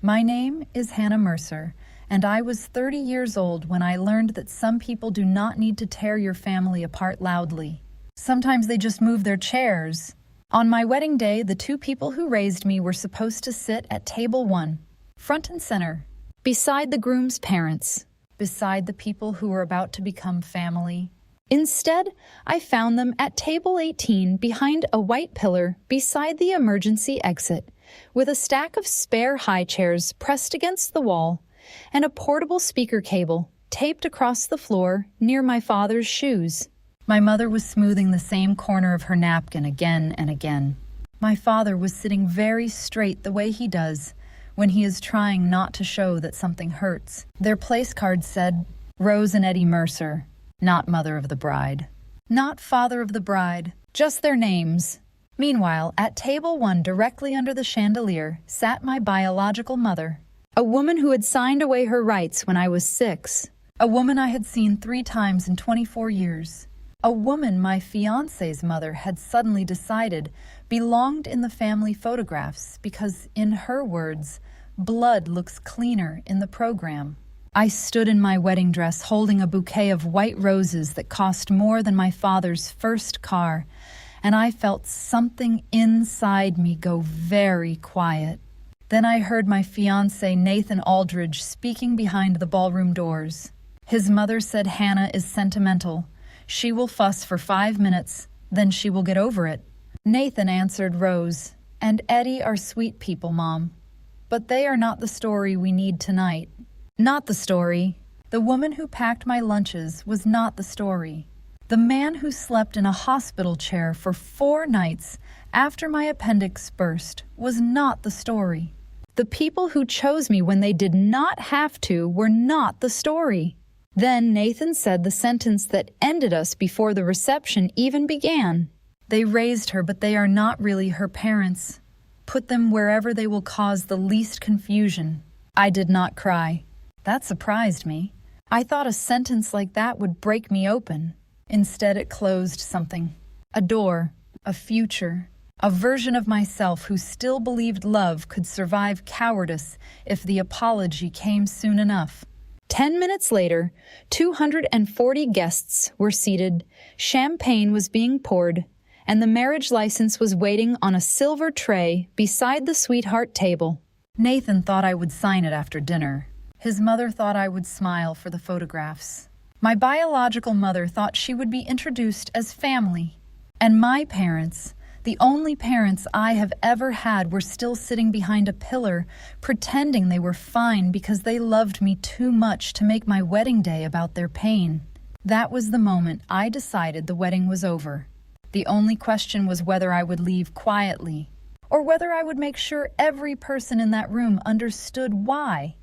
My name is Hannah Mercer, and I was 30 years old when I learned that some people do not need to tear your family apart loudly. Sometimes they just move their chairs. On my wedding day, the two people who raised me were supposed to sit at table 1, front and center, beside the groom's parents, beside the people who were about to become family. Instead, I found them at table 18 behind a white pillar beside the emergency exit, with a stack of spare high chairs pressed against the wall and a portable speaker cable taped across the floor near my father's shoes. My mother was smoothing the same corner of her napkin again and again. My father was sitting very straight the way he does when he is trying not to show that something hurts. Their place card said, Rose and Eddie Mercer, not mother of the bride, not father of the bride, just their names. Meanwhile, at table 1 directly under the chandelier sat my biological mother, a woman who had signed away her rights when I was 6, a woman I had seen 3 times in 24 years. A woman my fiancé's mother had suddenly decided belonged in the family photographs because, in her words, blood looks cleaner in the program. I stood in my wedding dress holding a bouquet of white roses that cost more than my father's first car, and I felt something inside me go very quiet. Then I heard my fiancé Nathan Aldridge speaking behind the ballroom doors. His mother said Hannah is sentimental. She will fuss for 5 minutes, then she will get over it. Nathan answered, Rose and Eddie are sweet people, Mom. But they are not the story we need tonight. Not the story. The woman who packed my lunches was not the story. The man who slept in a hospital chair for 4 nights after my appendix burst was not the story. The people who chose me when they did not have to were not the story. Then Nathan said the sentence that ended us before the reception even began. They raised her, but they are not really her parents. Put them wherever they will cause the least confusion. I did not cry. That surprised me. I thought a sentence like that would break me open. Instead, it closed something. A door, a future, a version of myself who still believed love could survive cowardice if the apology came soon enough. 10 minutes later, 240 guests were seated, champagne was being poured, and the marriage license was waiting on a silver tray beside the sweetheart table. Nathan thought I would sign it after dinner. His mother thought I would smile for the photographs. My biological mother thought she would be introduced as family. And my parents, the only parents I have ever had, were still sitting behind a pillar, pretending they were fine because they loved me too much to make my wedding day about their pain. That was the moment I decided the wedding was over. The only question was whether I would leave quietly, or whether I would make sure every person in that room understood why.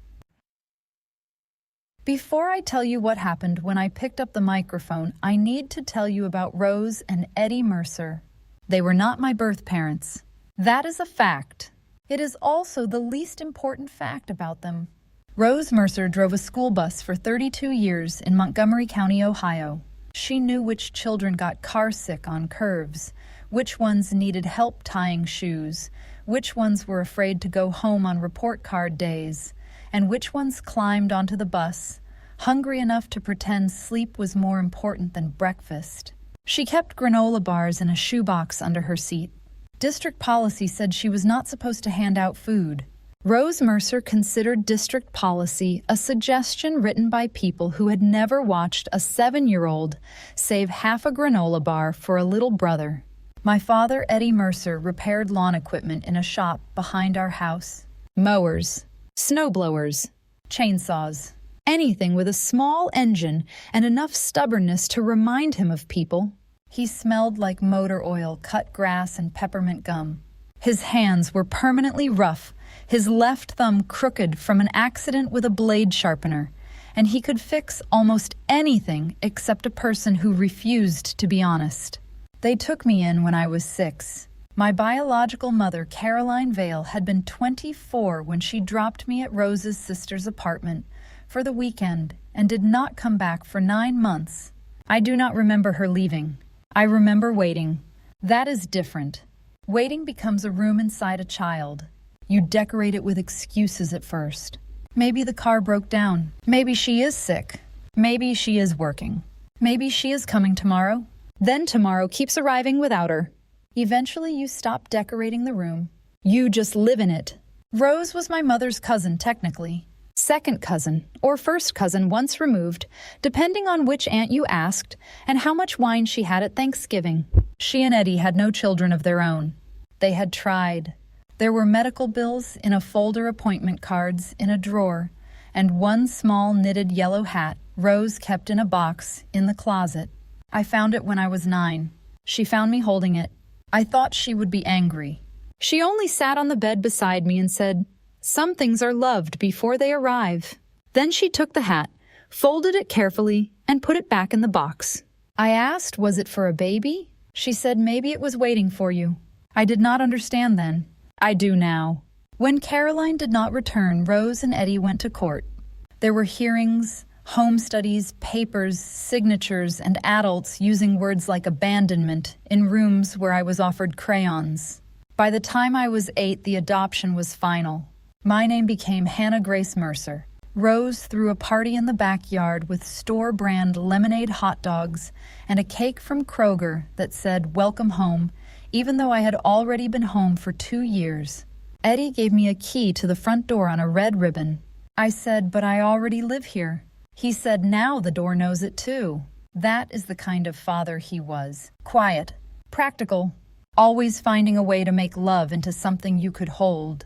Before I tell you what happened when I picked up the microphone, I need to tell you about Rose and Eddie Mercer. They were not my birth parents. That is a fact. It is also the least important fact about them. Rose Mercer drove a school bus for 32 years in Montgomery County, Ohio. She knew which children got carsick on curves, which ones needed help tying shoes, which ones were afraid to go home on report card days, and which ones climbed onto the bus, hungry enough to pretend sleep was more important than breakfast. She kept granola bars in a shoebox under her seat. District policy said she was not supposed to hand out food. Rose Mercer considered district policy a suggestion written by people who had never watched a 7-year-old save half a granola bar for a little brother. My father, Eddie Mercer, repaired lawn equipment in a shop behind our house. Mowers, snowblowers, chainsaws, anything with a small engine and enough stubbornness to remind him of people. He smelled like motor oil, cut grass, and peppermint gum. His hands were permanently rough, his left thumb crooked from an accident with a blade sharpener, and he could fix almost anything except a person who refused to be honest. They took me in when I was 6. My biological mother, Caroline Vale, had been 24 when she dropped me at Rose's sister's apartment for the weekend and did not come back for 9 months. I do not remember her leaving. I remember waiting. That is different. Waiting becomes a room inside a child. You decorate it with excuses at first. Maybe the car broke down. Maybe she is sick. Maybe she is working. Maybe she is coming tomorrow. Then tomorrow keeps arriving without her. Eventually you stop decorating the room. You just live in it. Rose was my mother's cousin, technically. Second cousin, or first cousin once removed, depending on which aunt you asked and how much wine she had at Thanksgiving. She and Eddie had no children of their own. They had tried. There were medical bills in a folder, appointment cards in a drawer, and one small knitted yellow hat Rose kept in a box in the closet. I found it when I was 9. She found me holding it. I thought she would be angry. She only sat on the bed beside me and said, "Some things are loved before they arrive." Then she took the hat, folded it carefully, and put it back in the box. I asked, "Was it for a baby?" She said, "Maybe it was waiting for you." I did not understand then. I do now. When Caroline did not return, Rose and Eddie went to court. There were hearings, home studies, papers, signatures, and adults using words like abandonment in rooms where I was offered crayons. By the time I was 8, the adoption was final. My name became Hannah Grace Mercer. Rose threw a party in the backyard with store-brand lemonade hot dogs and a cake from Kroger that said, "Welcome home," even though I had already been home for 2 years. Eddie gave me a key to the front door on a red ribbon. I said, "But I already live here." He said, "Now the door knows it too." That is the kind of father he was. Quiet, practical, always finding a way to make love into something you could hold.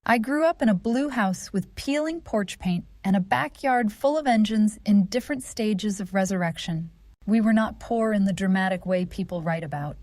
I grew up in a blue house with peeling porch paint and a backyard full of engines in different stages of resurrection. We were not poor in the dramatic way people write about.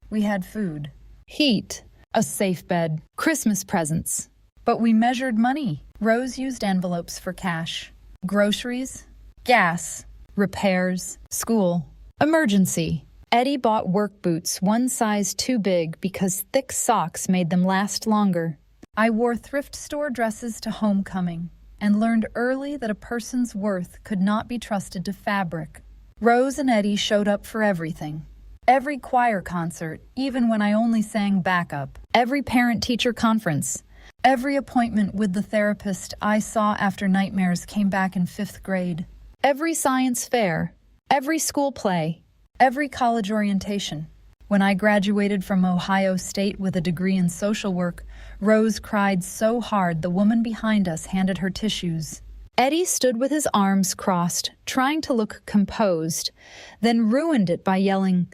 We had food, heat, a safe bed, Christmas presents. But we measured money. Rose used envelopes for cash. Groceries, gas, repairs, school, emergency. Eddie bought work boots one size too big because thick socks made them last longer. I wore thrift store dresses to homecoming and learned early that a person's worth could not be trusted to fabric. Rose and Eddie showed up for everything. Every choir concert, even when I only sang backup. Every parent-teacher conference. Every appointment with the therapist I saw after nightmares came back in 5th grade. Every science fair. Every school play. Every college orientation. When I graduated from Ohio State with a degree in social work, Rose cried so hard the woman behind us handed her tissues. Eddie stood with his arms crossed, trying to look composed, then ruined it by yelling,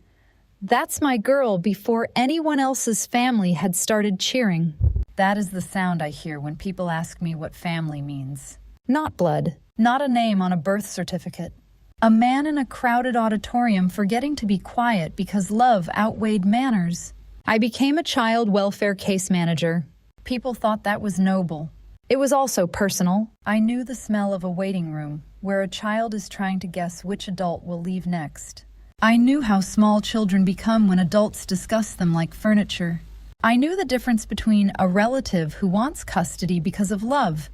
"That's my girl," before anyone else's family had started cheering. That is the sound I hear when people ask me what family means. Not blood, not a name on a birth certificate. A man in a crowded auditorium forgetting to be quiet because love outweighed manners. I became a child welfare case manager. People thought that was noble. It was also personal. I knew the smell of a waiting room where a child is trying to guess which adult will leave next. I knew how small children become when adults discuss them like furniture. I knew the difference between a relative who wants custody because of love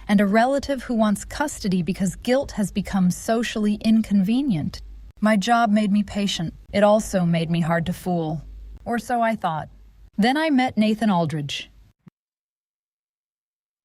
and a relative who wants custody because guilt has become socially inconvenient. My job made me patient. It also made me hard to fool. Or so I thought. Then I met Nathan Aldridge.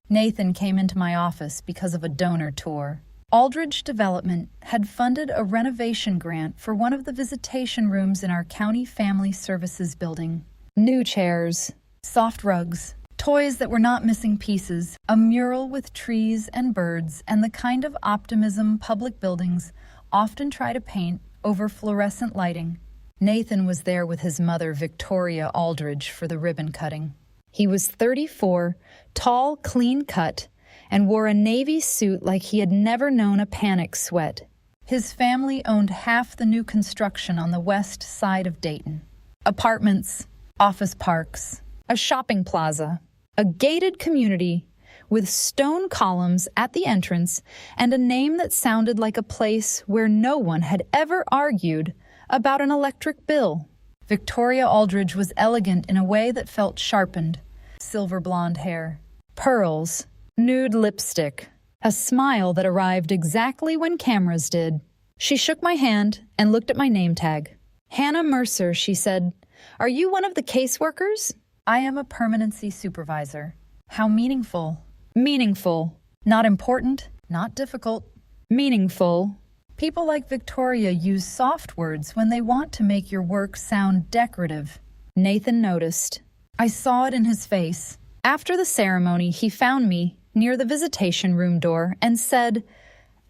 Nathan came into my office because of a donor tour. Aldridge Development had funded a renovation grant for one of the visitation rooms in our county family services building. New chairs, soft rugs, toys that were not missing pieces, a mural with trees and birds, and the kind of optimism public buildings often try to paint over fluorescent lighting. Nathan was there with his mother, Victoria Aldridge, for the ribbon cutting. He was 34, tall, clean-cut, and wore a navy suit like he had never known a panic sweat. His family owned half the new construction on the west side of Dayton. Apartments, office parks, a shopping plaza, a gated community with stone columns at the entrance and a name that sounded like a place where no one had ever argued about an electric bill. Victoria Aldridge was elegant in a way that felt sharpened. Silver blonde hair, pearls, nude lipstick, a smile that arrived exactly when cameras did. She shook my hand and looked at my name tag. "Hannah Mercer," she said. "Are you one of the caseworkers?" I am a permanency supervisor. How meaningful. Meaningful. Not important, not difficult. Meaningful. People like Victoria use soft words when they want to make your work sound decorative. Nathan noticed. I saw it in his face. After the ceremony, he found me near the visitation room door and said,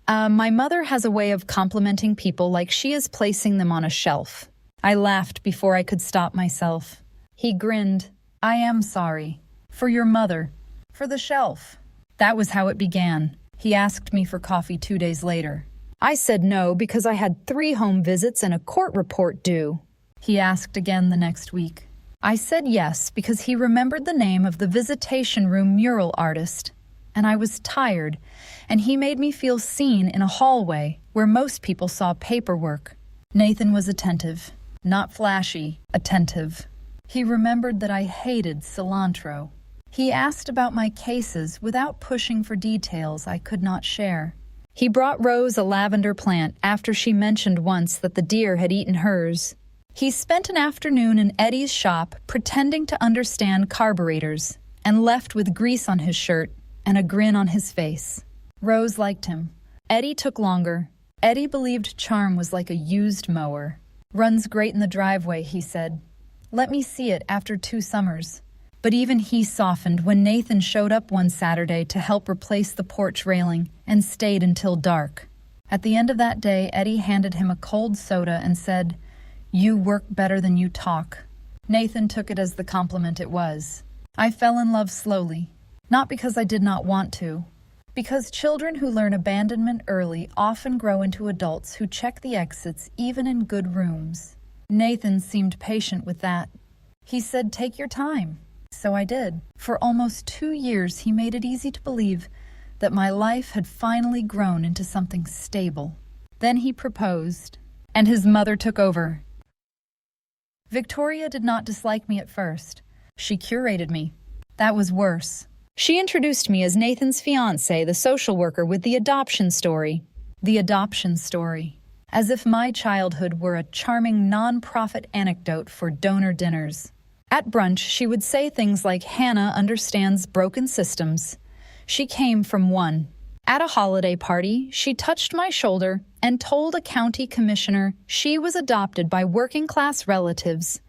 my mother has a way of complimenting people like she is placing them on a shelf. I laughed before I could stop myself. He grinned. I am sorry. For your mother. For the shelf. That was how it began. He asked me for coffee 2 days later. I said no because I had 3 home visits and a court report due. He asked again the next week. I said yes because he remembered the name of the visitation room mural artist. And I was tired, and he made me feel seen in a hallway where most people saw paperwork. Nathan was attentive. Not flashy, attentive. He remembered that I hated cilantro. He asked about my cases without pushing for details I could not share. He brought Rose a lavender plant after she mentioned once that the deer had eaten hers. He spent an afternoon in Eddie's shop pretending to understand carburetors and left with grease on his shirt and a grin on his face. Rose liked him. Eddie took longer. Eddie believed charm was like a used mower. Runs great in the driveway, he said. Let me see it after 2 summers. But even he softened when Nathan showed up one Saturday to help replace the porch railing and stayed until dark. At the end of that day, Eddie handed him a cold soda and said, "You work better than you talk." Nathan took it as the compliment it was. I fell in love slowly, not because I did not want to, because children who learn abandonment early often grow into adults who check the exits even in good rooms. Nathan seemed patient with that. He said, "Take your time." So I did. For almost 2 years, he made it easy to believe that my life had finally grown into something stable. Then he proposed, and his mother took over. Victoria did not dislike me at first. She curated me. That was worse. She introduced me as Nathan's fiancé, the social worker with the adoption story. The adoption story. As if my childhood were a charming non-profit anecdote for donor dinners. At brunch, she would say things like Hannah understands broken systems. She came from one. At a holiday party, she touched my shoulder and told a county commissioner she was adopted by working-class relatives.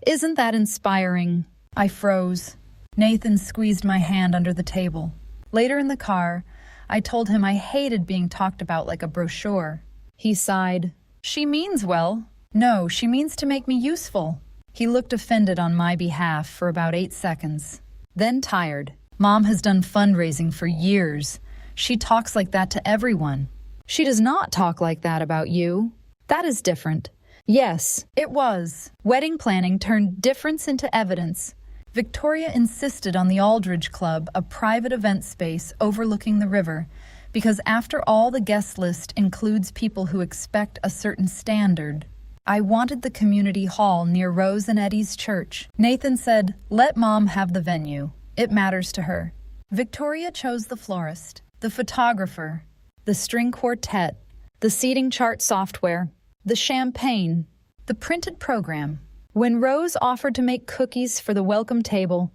Isn't that inspiring? I froze. Nathan squeezed my hand under the table. Later in the car, I told him I hated being talked about like a brochure. He sighed. She means well. No, she means to make me useful. He looked offended on my behalf for about 8 seconds. Then tired. Mom has done fundraising for years. She talks like that to everyone. She does not talk like that about you. That is different. Yes, it was. Wedding planning turned difference into evidence. Victoria insisted on the Aldridge Club, a private event space overlooking the river, because after all, the guest list includes people who expect a certain standard. I wanted the community hall near Rose and Eddie's church. Nathan said, "Let Mom have the venue. It matters to her." Victoria chose the florist, the photographer, the string quartet, the seating chart software, the champagne, the printed program. When Rose offered to make cookies for the welcome table,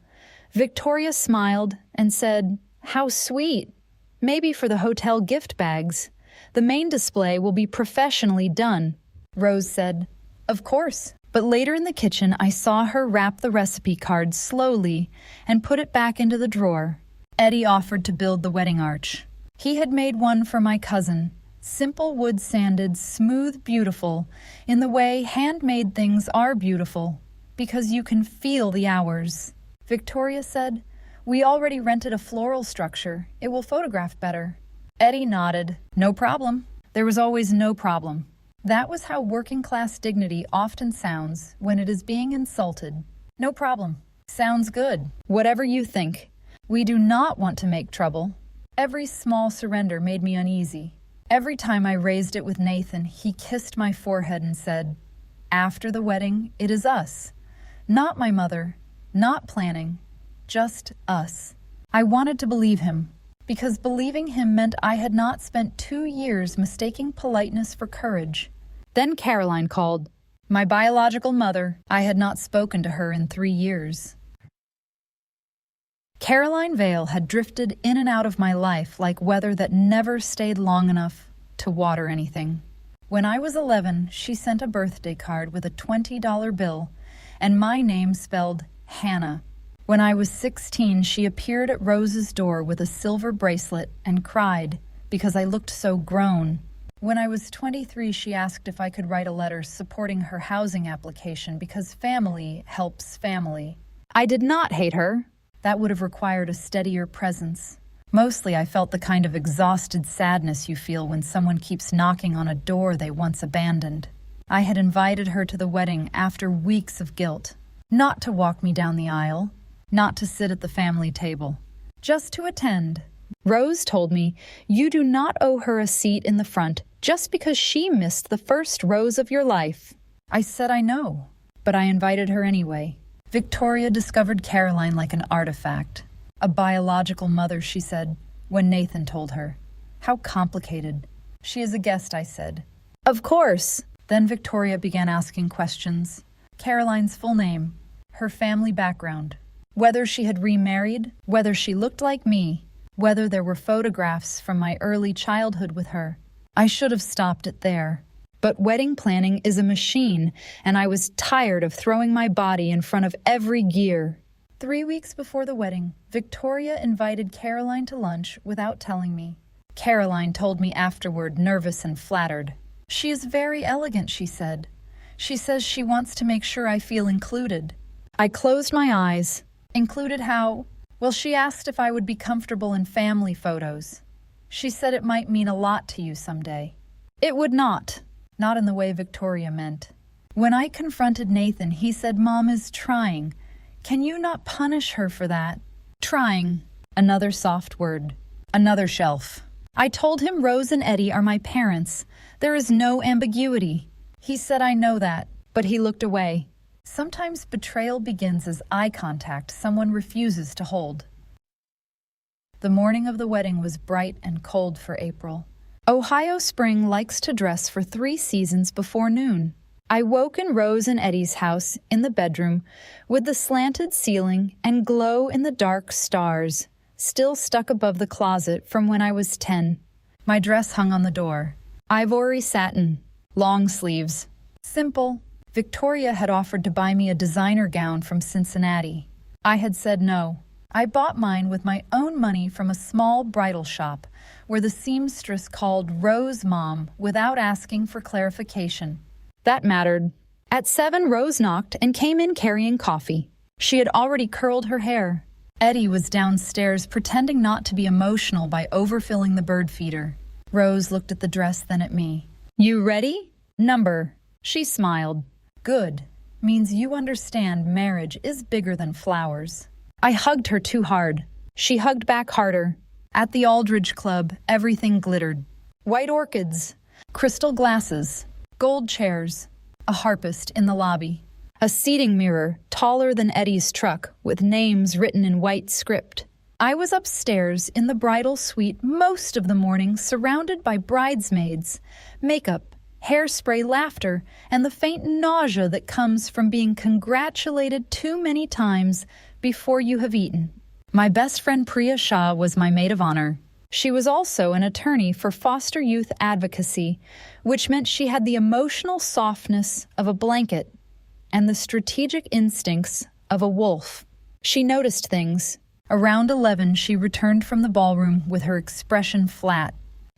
Victoria smiled and said, "How sweet. Maybe for the hotel gift bags. The main display will be professionally done." Rose said, "Of course." But later in the kitchen, I saw her wrap the recipe card slowly and put it back into the drawer. Eddie offered to build the wedding arch. He had made one for my cousin. Simple wood-sanded, smooth, beautiful, in the way handmade things are beautiful, because you can feel the hours. Victoria said, "We already rented a floral structure. It will photograph better." Eddie nodded. "No problem." There was always no problem. That was how working-class dignity often sounds when it is being insulted. No problem. Sounds good. Whatever you think. We do not want to make trouble. Every small surrender made me uneasy. Every time I raised it with Nathan, he kissed my forehead and said, "After the wedding, it is us. Not my mother, not planning, just us." I wanted to believe him, because believing him meant I had not spent 2 years mistaking politeness for courage. Then Caroline called. My biological mother. I had not spoken to her in 3 years. Caroline Vale had drifted in and out of my life like weather that never stayed long enough to water anything. When I was 11, she sent a birthday card with a $20 bill and my name spelled Hannah. When I was 16, she appeared at Rose's door with a silver bracelet and cried because I looked so grown. When I was 23, she asked if I could write a letter supporting her housing application because family helps family. I did not hate her. That would have required a steadier presence. Mostly, I felt the kind of exhausted sadness you feel when someone keeps knocking on a door they once abandoned. I had invited her to the wedding after weeks of guilt. Not to walk me down the aisle, not to sit at the family table, just to attend. Rose told me you do not owe her a seat in the front just because she missed the first rows of your life. I said I know, but I invited her anyway. Victoria discovered Caroline like an artifact. A biological mother, she said, when Nathan told her. How complicated. She is a guest, I said. Of course. Then Victoria began asking questions. Caroline's full name, her family background, whether she had remarried, whether she looked like me, whether there were photographs from my early childhood with her. I should have stopped it there. But wedding planning is a machine, and I was tired of throwing my body in front of every gear. 3 weeks before the wedding, Victoria invited Caroline to lunch without telling me. Caroline told me afterward, nervous and flattered. She is very elegant, she said. She says she wants to make sure I feel included. I closed my eyes. Included how? Well, she asked if I would be comfortable in family photos. She said it might mean a lot to you someday. It would not. Not in the way Victoria meant. When I confronted Nathan, he said, Mom is trying. Can you not punish her for that? Trying. Another soft word. Another shelf. I told him Rose and Eddie are my parents. There is no ambiguity. He said, I know that, but he looked away. Sometimes betrayal begins as eye contact someone refuses to hold. The morning of the wedding was bright and cold for April. Ohio spring likes to dress for 3 seasons before noon. I woke in Rose and Eddie's house in the bedroom with the slanted ceiling and glow in the dark stars still stuck above the closet from when I was 10. My dress hung on the door. Ivory satin, long sleeves. Simple. Victoria had offered to buy me a designer gown from Cincinnati. I had said no. I bought mine with my own money from a small bridal shop where the seamstress called Rose Mom without asking for clarification. That mattered. At 7, Rose knocked and came in carrying coffee. She had already curled her hair. Eddie was downstairs pretending not to be emotional by overfilling the bird feeder. Rose looked at the dress, then at me. You ready? Number. She smiled. Good. Means you understand marriage is bigger than flowers. I hugged her too hard. She hugged back harder. At the Aldridge Club, everything glittered. White orchids. Crystal glasses. Gold chairs. A harpist in the lobby. A seating mirror, taller than Eddie's truck, with names written in white script. I was upstairs in the bridal suite most of the morning, surrounded by bridesmaids, makeup, hairspray, laughter, and the faint nausea that comes from being congratulated too many times before you have eaten. My best friend Priya Shah was my maid of honor. She was also an attorney for foster youth advocacy, which meant she had the emotional softness of a blanket and the strategic instincts of a wolf. She noticed things. Around 11, she returned from the ballroom with her expression flat.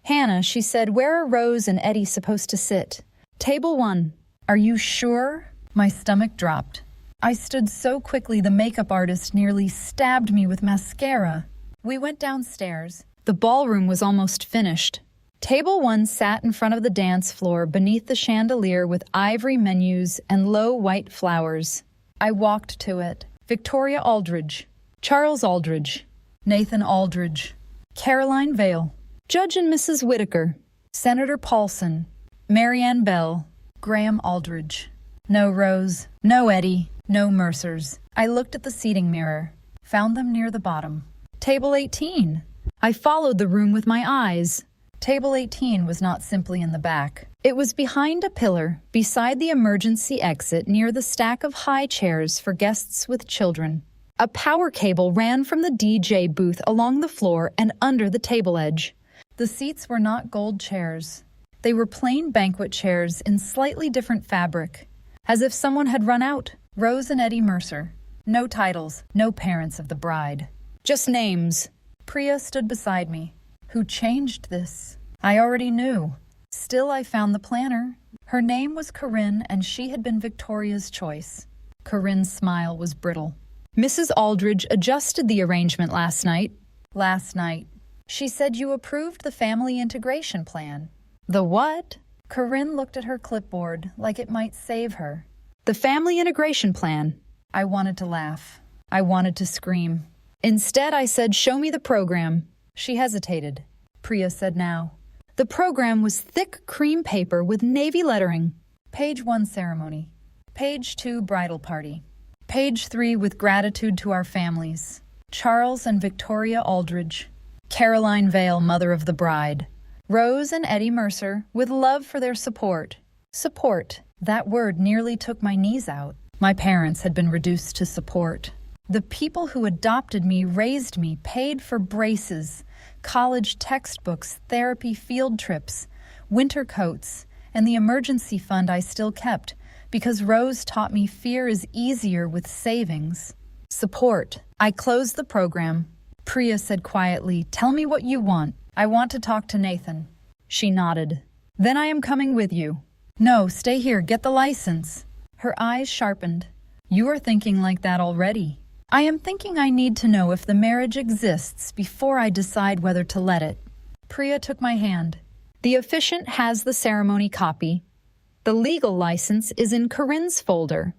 Hannah, she said, where are Rose and Eddie supposed to sit? Table 1. Are you sure? My stomach dropped. I stood so quickly the makeup artist nearly stabbed me with mascara. We went downstairs. The ballroom was almost finished. Table 1 sat in front of the dance floor beneath the chandelier with ivory menus and low white flowers. I walked to it. Victoria Aldridge. Charles Aldridge. Nathan Aldridge. Caroline Vale. Judge and Mrs. Whitaker. Senator Paulson. Marianne Bell. Graham Aldridge. No Rose. No Eddie. No Mercers. I looked at the seating mirror. Found them near the bottom. Table 18. I followed the room with my eyes. Table 18 was not simply in the back. It was behind a pillar, beside the emergency exit near the stack of high chairs for guests with children. A power cable ran from the DJ booth along the floor and under the table edge. The seats were not gold chairs. They were plain banquet chairs in slightly different fabric, as if someone had run out. Rose and Eddie Mercer. No titles, no parents of the bride. Just names. Priya stood beside me. Who changed this? I already knew. Still, I found the planner. Her name was Corinne, and she had been Victoria's choice. Corinne's smile was brittle. Mrs. Aldridge adjusted the arrangement last night. Last night. She said you approved the family integration plan. The what? Corinne looked at her clipboard like it might save her. The family integration plan. I wanted to laugh. I wanted to scream. Instead, I said, show me the program. She hesitated. Priya said now. The program was thick cream paper with navy lettering. Page 1, ceremony. Page 2, bridal party. Page 3, with gratitude to our families. Charles and Victoria Aldridge. Caroline Vale, mother of the bride. Rose and Eddie Mercer, with love for their support. Support. That word nearly took my knees out. My parents had been reduced to support. The people who adopted me, raised me, paid for braces, college textbooks, therapy field trips, winter coats, and the emergency fund I still kept, because Rose taught me fear is easier with savings. Support. I closed the program. Priya said quietly, tell me what you want. I want to talk to Nathan. She nodded. Then I am coming with you. No, stay here, get the license. Her eyes sharpened. You are thinking like that already. I am thinking I need to know if the marriage exists before I decide whether to let it. Priya took my hand. The officiant has the ceremony copy. The legal license is in Corinne's folder.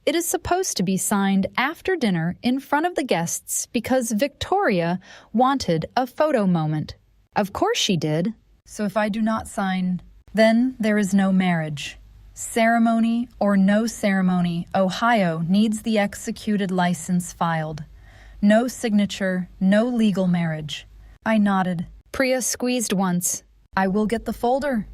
It is supposed to be signed after dinner in front of the guests because Victoria wanted a photo moment. Of course she did. So if I do not sign, then there is no marriage. Ceremony or no ceremony, Ohio needs the executed license filed. No signature, no legal marriage. I nodded. Priya squeezed once. I will get the folder.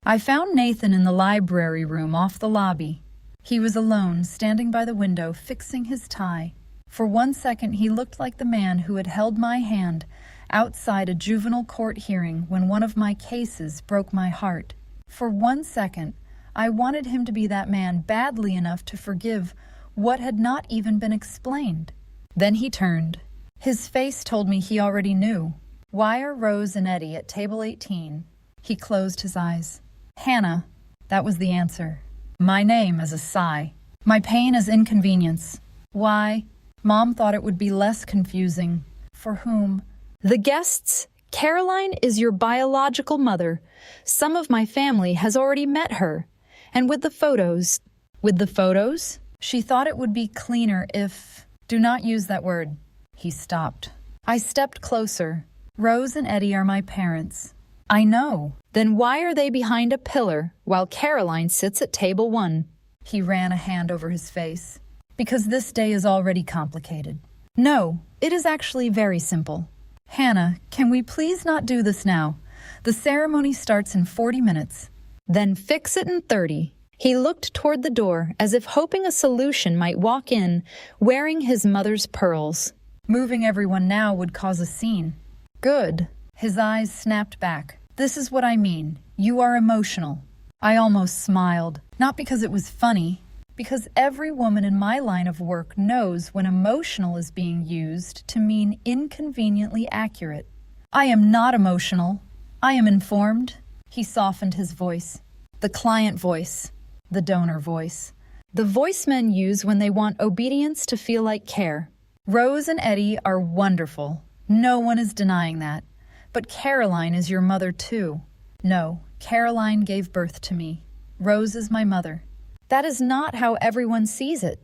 I found Nathan in the library room off the lobby. He was alone, standing by the window, fixing his tie. For 1 second, he looked like the man who had held my hand outside a juvenile court hearing when one of my cases broke my heart. For 1 second, I wanted him to be that man badly enough to forgive what had not even been explained. Then he turned. His face told me he already knew. Why are Rose and Eddie at table 18? He closed his eyes. Hannah, that was the answer. My name as a sigh. My pain as inconvenience. Why? Mom thought it would be less confusing. For whom? The guests. Caroline is your biological mother. Some of my family has already met her. And with the photos. With the photos? She thought it would be cleaner if... Do not use that word. He stopped. I stepped closer. Rose and Eddie are my parents. I know. Then why are they behind a pillar while Caroline sits at table 1? He ran a hand over his face. Because this day is already complicated. No, it is actually very simple. Hannah, can we please not do this now? The ceremony starts in 40 minutes. Then fix it in 30. He looked toward the door as if hoping a solution might walk in, wearing his mother's pearls. Moving everyone now would cause a scene. Good. His eyes snapped back. This is what I mean. You are emotional. I almost smiled. Not because it was funny, because every woman in my line of work knows when emotional is being used to mean inconveniently accurate. I am not emotional. I am informed. He softened his voice. The client voice. The donor voice. The voice men use when they want obedience to feel like care. Rose and Eddie are wonderful. No one is denying that. But Caroline is your mother too. No, Caroline gave birth to me. Rose is my mother. That is not how everyone sees it.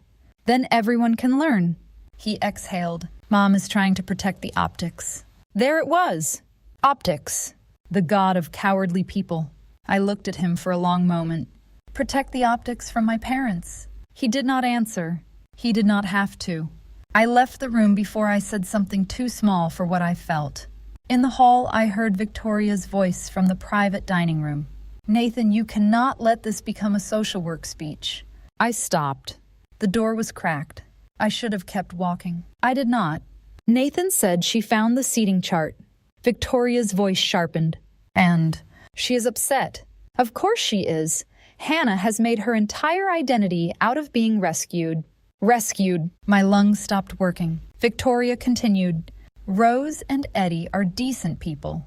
Then everyone can learn. He exhaled. Mom is trying to protect the optics. There it was. Optics. The god of cowardly people. I looked at him for a long moment. Protect the optics from my parents. He did not answer. He did not have to. I left the room before I said something too small for what I felt. In the hall, I heard Victoria's voice from the private dining room. Nathan, you cannot let this become a social work speech. I stopped. The door was cracked. I should have kept walking. I did not. Nathan said she found the seating chart. Victoria's voice sharpened. And She is upset. Of course she is. Hannah has made her entire identity out of being rescued. Rescued. my lungs stopped working. Victoria continued, Rose and Eddie are decent people,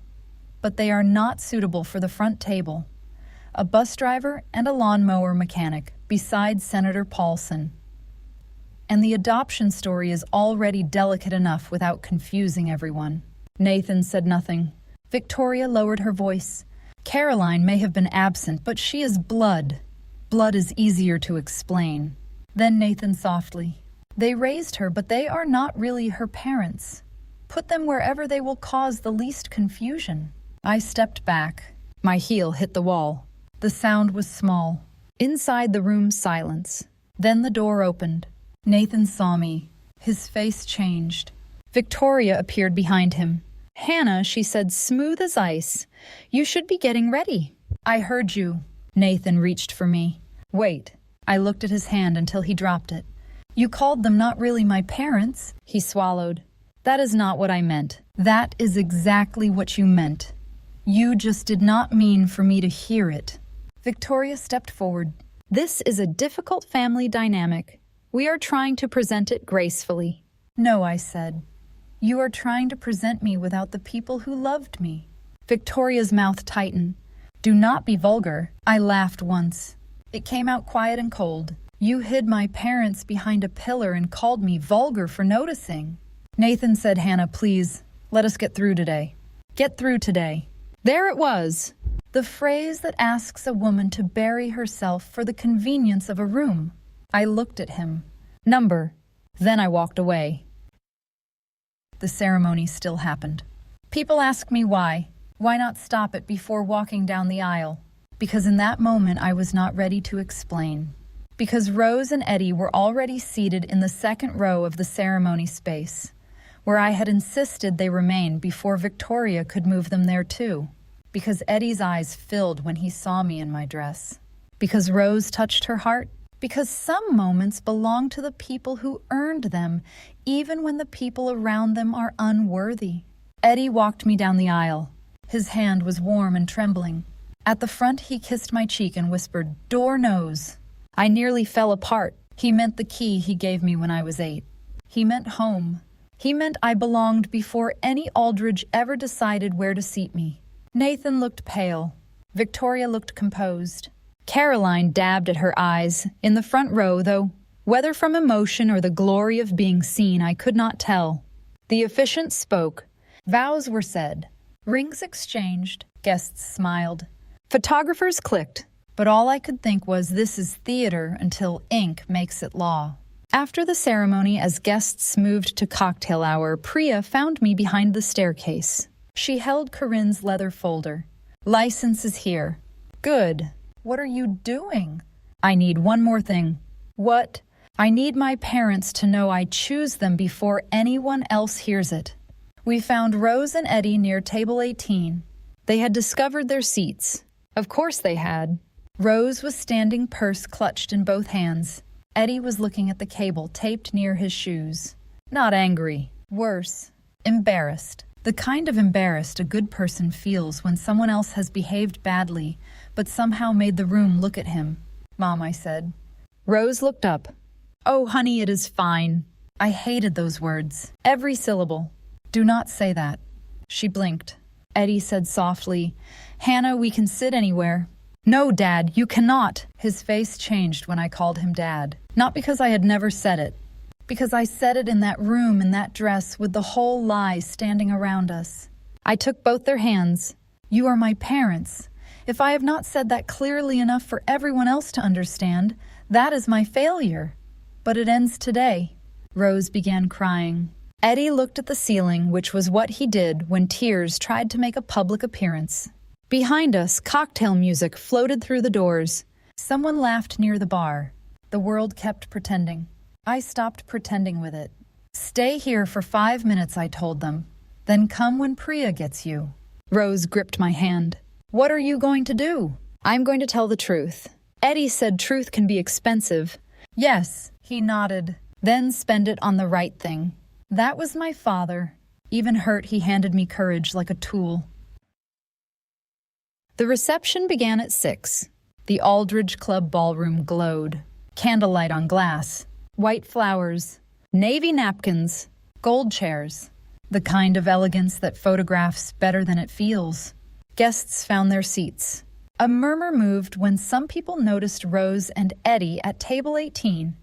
but they are not suitable for the front table. A bus driver and a lawnmower mechanic besides Senator Paulson. And the adoption story is already delicate enough without confusing everyone. Nathan said nothing. Victoria lowered her voice. Caroline may have been absent, but she is blood. Blood is easier to explain. Then Nathan softly, They raised her, but they are not really her parents. Put them wherever they will cause the least confusion. I stepped back. My heel hit the wall. The sound was small. Inside the room, silence. Then the door opened. Nathan saw me. His face changed. Victoria appeared behind him. Hannah, she said, smooth as ice. You should be getting ready. I heard you. Nathan reached for me. Wait. I looked at his hand until he dropped it. You called them not really my parents. He swallowed. That is not what I meant. That is exactly what you meant. You just did not mean for me to hear it. Victoria stepped forward. This is a difficult family dynamic. We are trying to present it gracefully. No, I said. You are trying to present me without the people who loved me. Victoria's mouth tightened. Do not be vulgar. I laughed once. It came out quiet and cold. You hid my parents behind a pillar and called me vulgar for noticing. Nathan said, Hannah, please, let us get through today. Get through today. There it was. The phrase that asks a woman to bury herself for the convenience of a room. I looked at him. Number. Then I walked away. The ceremony still happened. People ask me why. Why not stop it before walking down the aisle? Because in that moment I was not ready to explain. Because Rose and Eddie were already seated in the second row of the ceremony space, where I had insisted they remain before Victoria could move them there too. Because Eddie's eyes filled when he saw me in my dress. Because Rose touched her heart. Because some moments belong to the people who earned them, even when the people around them are unworthy. Eddie walked me down the aisle. His hand was warm and trembling. At the front, he kissed my cheek and whispered, Door knows. I nearly fell apart. He meant the key he gave me when I was 8. He meant home. He meant I belonged before any Aldridge ever decided where to seat me. Nathan looked pale. Victoria looked composed. Caroline dabbed at her eyes, in the front row, though, whether from emotion or the glory of being seen, I could not tell. The officiant spoke. Vows were said. Rings exchanged. Guests smiled. Photographers clicked. But all I could think was, this is theater until ink makes it law. After the ceremony, as guests moved to cocktail hour, Priya found me behind the staircase. She held Corinne's leather folder. License is here. Good. What are you doing? I need one more thing. What? I need my parents to know I choose them before anyone else hears it. We found Rose and Eddie near table 18. They had discovered their seats. Of course they had. Rose was standing, purse clutched in both hands. Eddie was looking at the cable taped near his shoes. Not angry. Worse. Embarrassed. The kind of embarrassed a good person feels when someone else has behaved badly, but somehow made the room look at him. Mom, I said. Rose looked up. Oh, honey, it is fine. I hated those words. Every syllable. Do not say that. She blinked. Eddie said softly, Hannah, we can sit anywhere. No, Dad, you cannot. His face changed when I called him Dad. Not because I had never said it. Because I said it in that room in that dress with the whole lie standing around us. I took both their hands. You are my parents. If I have not said that clearly enough for everyone else to understand, that is my failure. But it ends today. Rose began crying. Eddie looked at the ceiling, which was what he did when tears tried to make a public appearance. Behind us, cocktail music floated through the doors. Someone laughed near the bar. The world kept pretending. I stopped pretending with it. Stay here for 5 minutes, I told them. Then come when Priya gets you. Rose gripped my hand. What are you going to do? I'm going to tell the truth. Eddie said truth can be expensive. Yes, he nodded. then spend it on the right thing. That was my father. Even hurt, he handed me courage like a tool. The reception began at 6. The Aldridge Club ballroom glowed. Candlelight on glass, white flowers, navy napkins, gold chairs. The kind of elegance that photographs better than it feels. Guests found their seats. A murmur moved when some people noticed Rose and Eddie at table 18,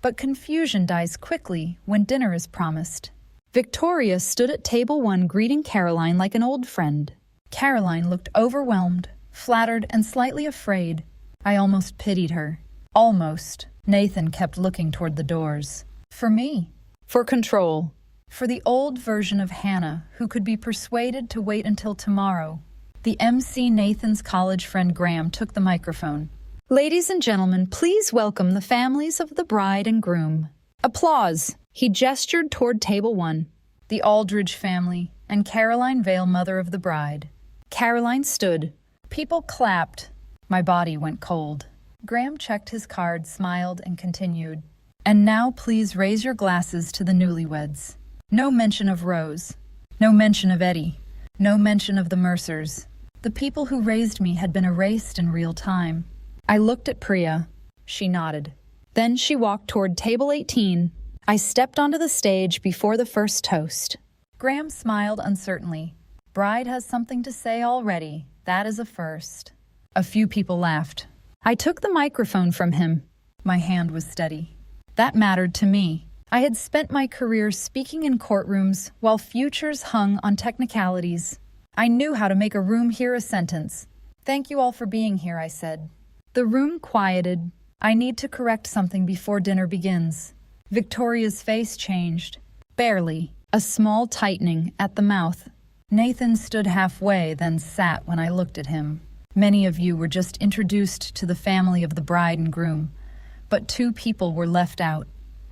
but confusion dies quickly when dinner is promised. Victoria stood at table 1 greeting Caroline like an old friend. Caroline looked overwhelmed, flattered, and slightly afraid. I almost pitied her. Almost. Nathan kept looking toward the doors. For me. For control. For the old version of Hannah who could be persuaded to wait until tomorrow. The MC Nathan's college friend Graham took the microphone. Ladies and gentlemen, please welcome the families of the bride and groom. Applause. He gestured toward table 1. The Aldridge family and Caroline Vale, mother of the bride. Caroline stood. People clapped. My body went cold. Graham checked his card, smiled, and continued. And now please raise your glasses to the newlyweds. No mention of Rose. No mention of Eddie. No mention of the Mercers. The people who raised me had been erased in real time. I looked at Priya. She nodded. Then she walked toward table 18. I stepped onto the stage before the first toast. Graham smiled uncertainly. Bride has something to say already. That is a first. A few people laughed. I took the microphone from him. My hand was steady. That mattered to me. I had spent my career speaking in courtrooms while futures hung on technicalities. I knew how to make a room hear a sentence. Thank you all for being here, I said. The room quieted. I need to correct something before dinner begins. Victoria's face changed. Barely. A small tightening at the mouth. Nathan stood halfway, then sat when I looked at him. Many of you were just introduced to the family of the bride and groom, but 2 people were left out.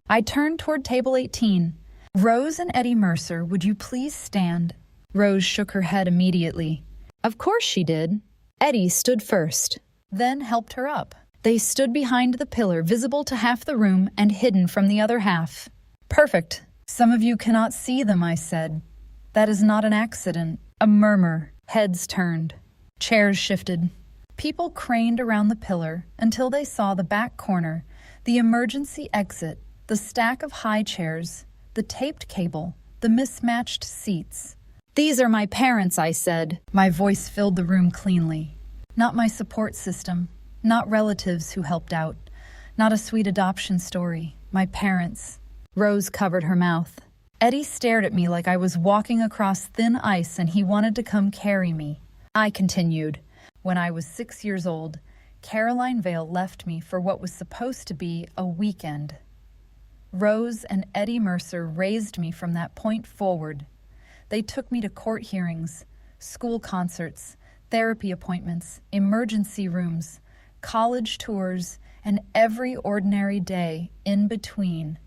I turned toward table 18. Rose and Eddie Mercer, would you please stand? Rose shook her head immediately. Of course she did. Eddie stood first, then helped her up. They stood behind the pillar, visible to half the room and hidden from the other half. Perfect. Some of you cannot see them, I said. That is not an accident. A murmur. Heads turned. Chairs shifted. People craned around the pillar until they saw the back corner, the emergency exit, the stack of high chairs, the taped cable, the mismatched seats. These are my parents, I said. My voice filled the room cleanly. Not my support system. Not relatives who helped out. Not a sweet adoption story. My parents. Rose covered her mouth. Eddie stared at me like I was walking across thin ice and he wanted to come carry me. I continued. When I was 6 years old, Caroline Vale left me for what was supposed to be a weekend. Rose and Eddie Mercer raised me from that point forward. They took me to court hearings, school concerts, therapy appointments, emergency rooms, college tours, and every ordinary day in between.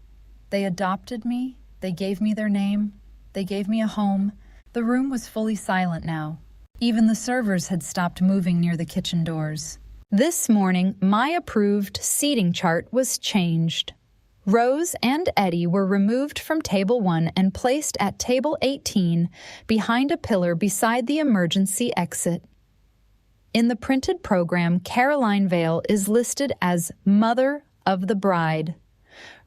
They adopted me, they gave me their name, they gave me a home. The room was fully silent now. Even the servers had stopped moving near the kitchen doors. This morning, my approved seating chart was changed. Rose and Eddie were removed from table 1 and placed at table 18 behind a pillar beside the emergency exit. In the printed program, Caroline Vale is listed as mother of the bride.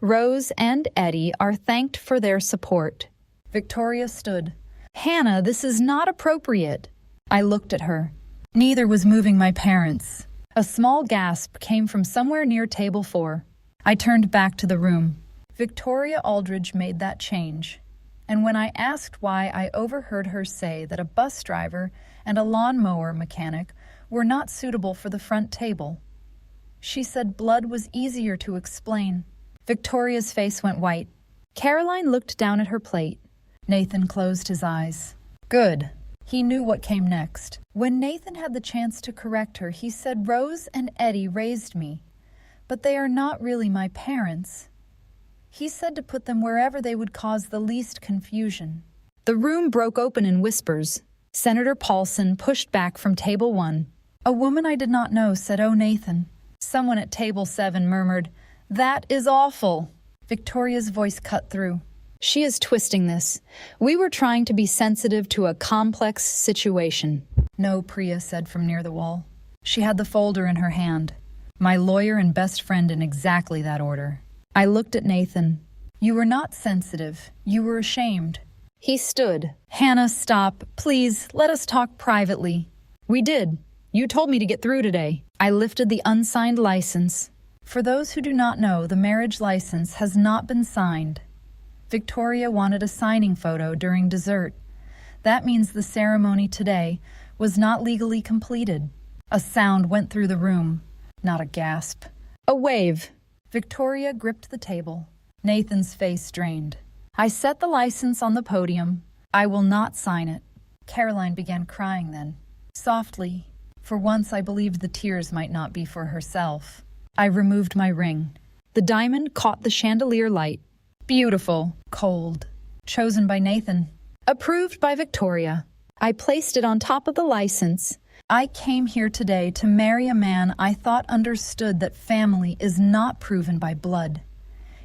Rose and Eddie are thanked for their support. Victoria stood. Hannah, this is not appropriate. I looked at her. Neither was moving my parents. A small gasp came from somewhere near table 4. I turned back to the room. Victoria Aldridge made that change. And when I asked why, I overheard her say that a bus driver and a lawnmower mechanic were not suitable for the front table. She said blood was easier to explain. Victoria's face went white. Caroline looked down at her plate. Nathan closed his eyes. Good. He knew what came next. When Nathan had the chance to correct her, he said Rose and Eddie raised me, but they are not really my parents. He said to put them wherever they would cause the least confusion. The room broke open in whispers. Senator Paulson pushed back from table 1. A woman I did not know said, "Oh, Nathan." Someone at table 7 murmured, "That is awful." Victoria's voice cut through. She is twisting this. We were trying to be sensitive to a complex situation. No, Priya said from near the wall. She had the folder in her hand. My lawyer and best friend in exactly that order. I looked at Nathan. You were not sensitive. You were ashamed. He stood. Hannah, stop. Please, let us talk privately. We did. You told me to get through today. I lifted the unsigned license. For those who do not know, the marriage license has not been signed. Victoria wanted a signing photo during dessert. That means the ceremony today was not legally completed. A sound went through the room, not a gasp. A wave. Victoria gripped the table. Nathan's face drained. I set the license on the podium. I will not sign it. Caroline began crying then, softly. For once I believed the tears might not be for herself. I removed my ring. The diamond caught the chandelier light. Beautiful, cold. Chosen by Nathan. Approved by Victoria. I placed it on top of the license. I came here today to marry a man I thought understood that family is not proven by blood.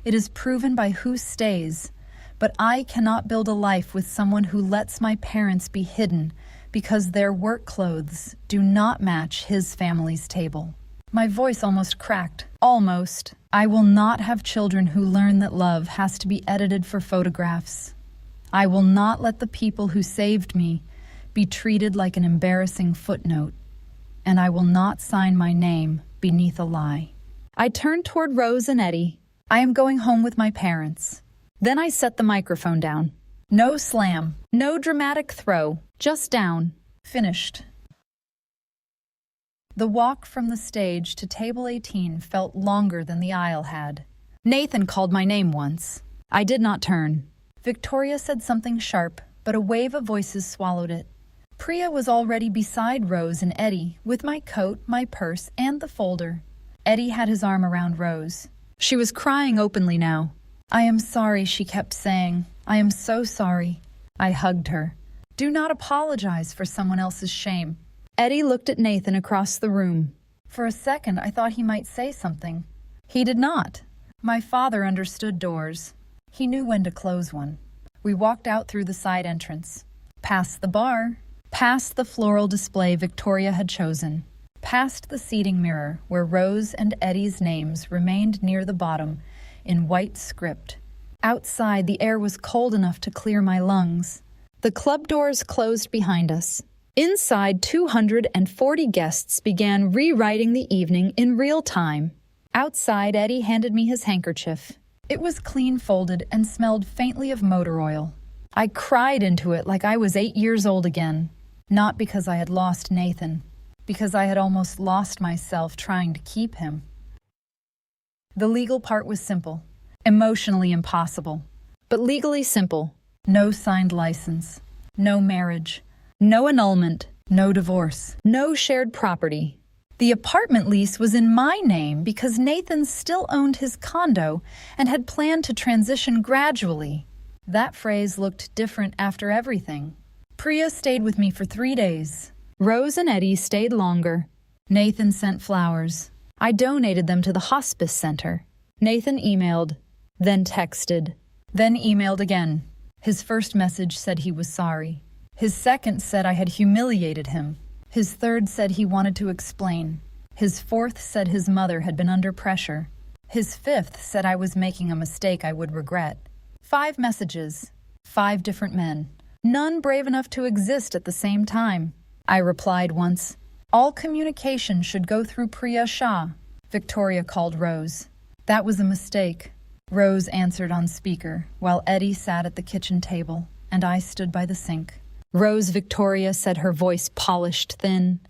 It is proven by who stays. But I cannot build a life with someone who lets my parents be hidden because their work clothes do not match his family's table. My voice almost cracked. Almost. I will not have children who learn that love has to be edited for photographs. I will not let the people who saved me be treated like an embarrassing footnote. And I will not sign my name beneath a lie. I turned toward Rose and Eddie. I am going home with my parents. Then I set the microphone down. No slam. No dramatic throw. Just down. Finished. The walk from the stage to table 18 felt longer than the aisle had. Nathan called my name once. I did not turn. Victoria said something sharp, but a wave of voices swallowed it. Priya was already beside Rose and Eddie, with my coat, my purse, and the folder. Eddie had his arm around Rose. She was crying openly now. I am sorry, she kept saying. I am so sorry. I hugged her. Do not apologize for someone else's shame. Eddie looked at Nathan across the room. For a second, I thought he might say something. He did not. My father understood doors. He knew when to close one. We walked out through the side entrance. Past the bar. Past the floral display Victoria had chosen. Past the seating mirror where Rose and Eddie's names remained near the bottom in white script. Outside, the air was cold enough to clear my lungs. The club doors closed behind us. Inside, 240 guests began rewriting the evening in real time. Outside, Eddie handed me his handkerchief. It was clean folded and smelled faintly of motor oil. I cried into it like I was 8 years old again. Not because I had lost Nathan, because I had almost lost myself trying to keep him. The legal part was simple, emotionally impossible, but legally simple. No signed license, no marriage, no annulment, no divorce, no shared property. The apartment lease was in my name because Nathan still owned his condo and had planned to transition gradually. That phrase looked different after everything. Priya stayed with me for 3 days. Rose and Eddie stayed longer. Nathan sent flowers. I donated them to the hospice center. Nathan emailed, then texted. Then emailed again. His first message said he was sorry. His second said I had humiliated him. His third said he wanted to explain. His fourth said his mother had been under pressure. His fifth said I was making a mistake I would regret. 5 messages. 5 different men. None brave enough to exist at the same time. I replied once, all communication should go through Priya Shah. Victoria called Rose. That was a mistake. Rose answered on speaker, while Eddie sat at the kitchen table, and I stood by the sink. Rose, Victoria said, her voice polished thin.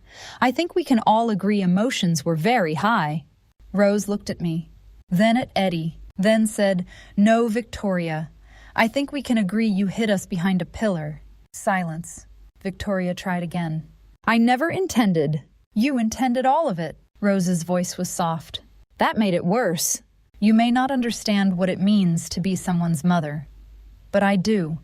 I think we can all agree emotions were very high. Rose looked at me, then at Eddie, then said, no, Victoria. I think we can agree you hid us behind a pillar. Silence. Victoria tried again. I never intended. You intended all of it. Rose's voice was soft. That made it worse. You may not understand what it means to be someone's mother, but I do.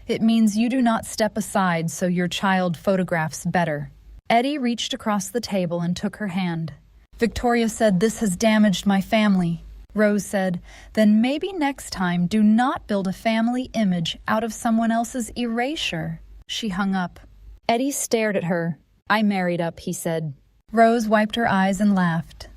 It means you do not step aside so your child photographs better. Eddie reached across the table and took her hand. Victoria said, this has damaged my family. Rose said, then maybe next time do not build a family image out of someone else's erasure. She hung up. Eddie stared at her. I married up, he said. Rose wiped her eyes and laughed.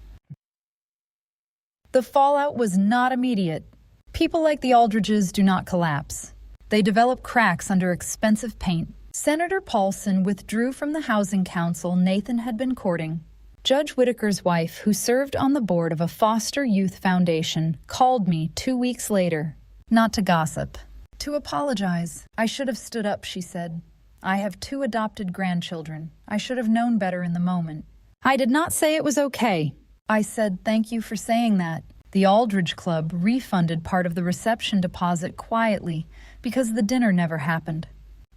The fallout was not immediate. People like the Aldridges do not collapse. They develop cracks under expensive paint. Senator Paulson withdrew from the housing council Nathan had been courting. Judge Whitaker's wife, who served on the board of a foster youth foundation, called me 2 weeks later. Not to gossip. To apologize. I should have stood up, she said. I have 2 adopted grandchildren. I should have known better in the moment. I did not say it was okay. I said, thank you for saying that. The Aldridge Club refunded part of the reception deposit quietly because the dinner never happened.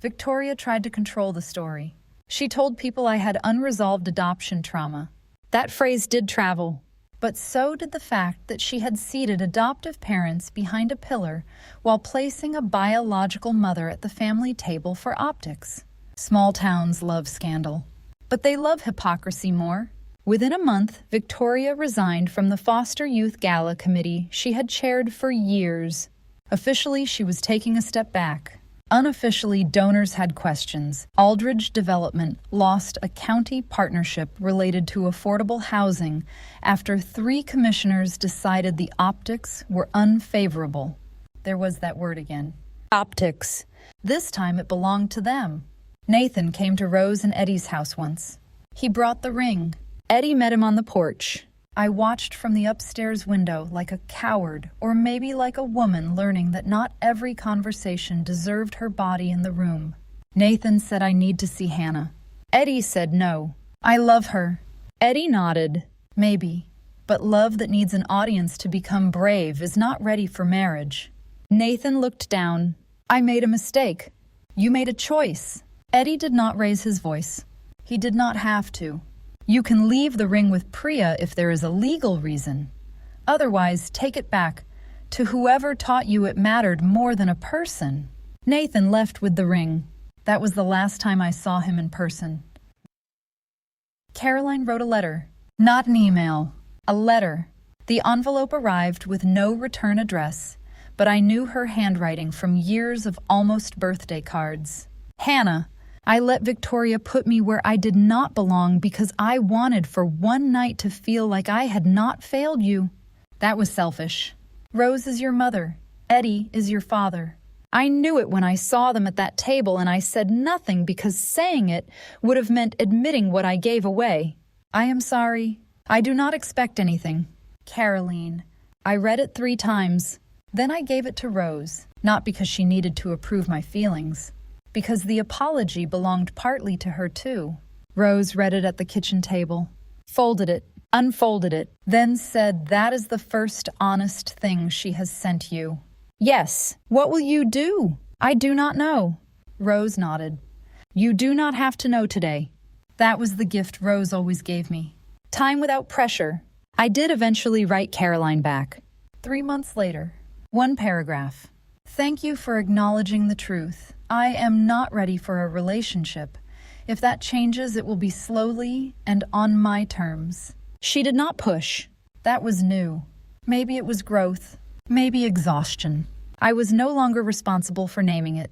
Victoria tried to control the story. She told people I had unresolved adoption trauma. That phrase did travel. But so did the fact that she had seated adoptive parents behind a pillar while placing a biological mother at the family table for optics. Small towns love scandal. But they love hypocrisy more. Within a month, Victoria resigned from the Foster Youth Gala Committee she had chaired for years. Officially, she was taking a step back. Unofficially, donors had questions. Aldridge Development lost a county partnership related to affordable housing after 3 commissioners decided the optics were unfavorable. There was that word again. Optics. This time it belonged to them. Nathan came to Rose and Eddie's house once. He brought the ring. Eddie met him on the porch. I watched from the upstairs window like a coward, or maybe like a woman learning that not every conversation deserved her body in the room. Nathan said I need to see Hannah. Eddie said no. I love her. Eddie nodded. Maybe. But love that needs an audience to become brave is not ready for marriage. Nathan looked down. I made a mistake. You made a choice. Eddie did not raise his voice. He did not have to. You can leave the ring with Priya if there is a legal reason. Otherwise, take it back to whoever taught you it mattered more than a person. Nathan left with the ring. That was the last time I saw him in person. Caroline wrote a letter. Not an email. A letter. The envelope arrived with no return address, but I knew her handwriting from years of almost birthday cards. Hannah, I let Victoria put me where I did not belong because I wanted for one night to feel like I had not failed you. That was selfish. Rose is your mother. Eddie is your father. I knew it when I saw them at that table, and I said nothing because saying it would have meant admitting what I gave away. I am sorry. I do not expect anything. Caroline. I read it 3 times. Then I gave it to Rose, not because she needed to approve my feelings, because the apology belonged partly to her too. Rose read it at the kitchen table, folded it, unfolded it, then said that is the first honest thing she has sent you. Yes. What will you do? I do not know. Rose nodded. You do not have to know today. That was the gift Rose always gave me. Time without pressure. I did eventually write Caroline back. 3 months later. 1 paragraph. Thank you for acknowledging the truth. I am not ready for a relationship. If that changes, it will be slowly and on my terms. She did not push. That was new. Maybe it was growth. Maybe exhaustion. I was no longer responsible for naming it.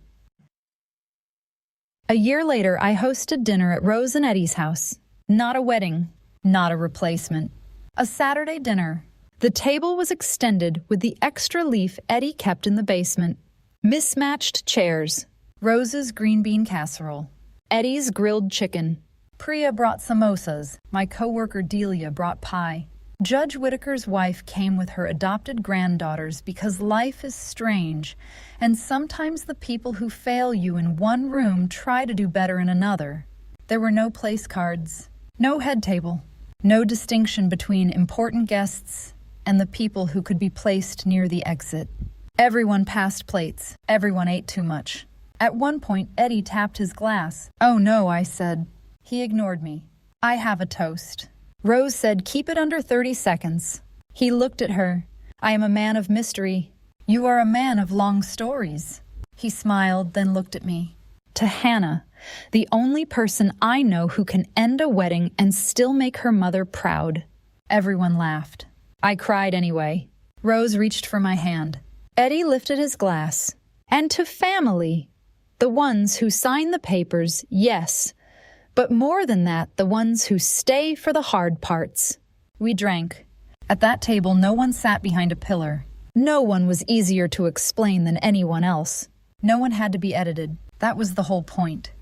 A year later, I hosted dinner at Rose and Eddie's house. Not a wedding. Not a replacement. A Saturday dinner. The table was extended with the extra leaf Eddie kept in the basement. Mismatched chairs. Rose's green bean casserole. Eddie's grilled chicken. Priya brought samosas. My coworker Delia brought pie. Judge Whitaker's wife came with her adopted granddaughters because life is strange, and sometimes the people who fail you in one room try to do better in another. There were no place cards, no head table, no distinction between important guests and the people who could be placed near the exit. Everyone passed plates. Everyone ate too much. At one point, Eddie tapped his glass. Oh no, I said. He ignored me. I have a toast. Rose said, keep it under 30 seconds. He looked at her. I am a man of mystery. You are a man of long stories. He smiled, then looked at me. To Hannah, the only person I know who can end a wedding and still make her mother proud. Everyone laughed. I cried anyway. Rose reached for my hand. Eddie lifted his glass. And to family, the ones who sign the papers, yes, but more than that, the ones who stay for the hard parts. We drank. At that table, no one sat behind a pillar. No one was easier to explain than anyone else. No one had to be edited. That was the whole point.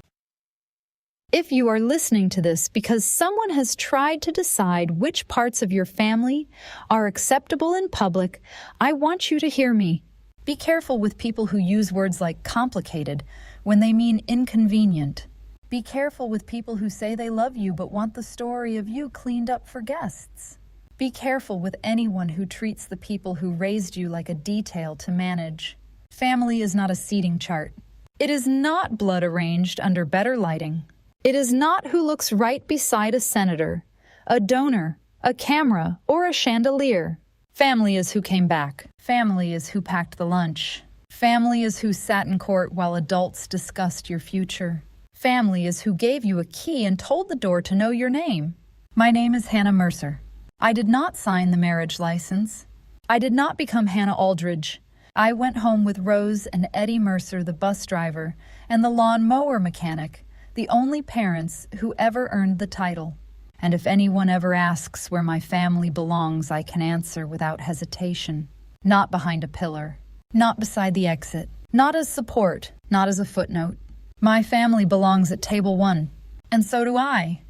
If you are listening to this because someone has tried to decide which parts of your family are acceptable in public, I want you to hear me. Be careful with people who use words like complicated when they mean inconvenient. Be careful with people who say they love you but want the story of you cleaned up for guests. Be careful with anyone who treats the people who raised you like a detail to manage. Family is not a seating chart. It is not blood arranged under better lighting. It is not who looks right beside a senator, a donor, a camera, or a chandelier. Family is who came back. Family is who packed the lunch. Family is who sat in court while adults discussed your future. Family is who gave you a key and told the door to know your name. My name is Hannah Mercer. I did not sign the marriage license. I did not become Hannah Aldridge. I went home with Rose and Eddie Mercer, the bus driver, and the lawn mower mechanic, the only parents who ever earned the title. And if anyone ever asks where my family belongs, I can answer without hesitation. Not behind a pillar. Not beside the exit. Not as support. Not as a footnote. My family belongs at table 1. And so do I.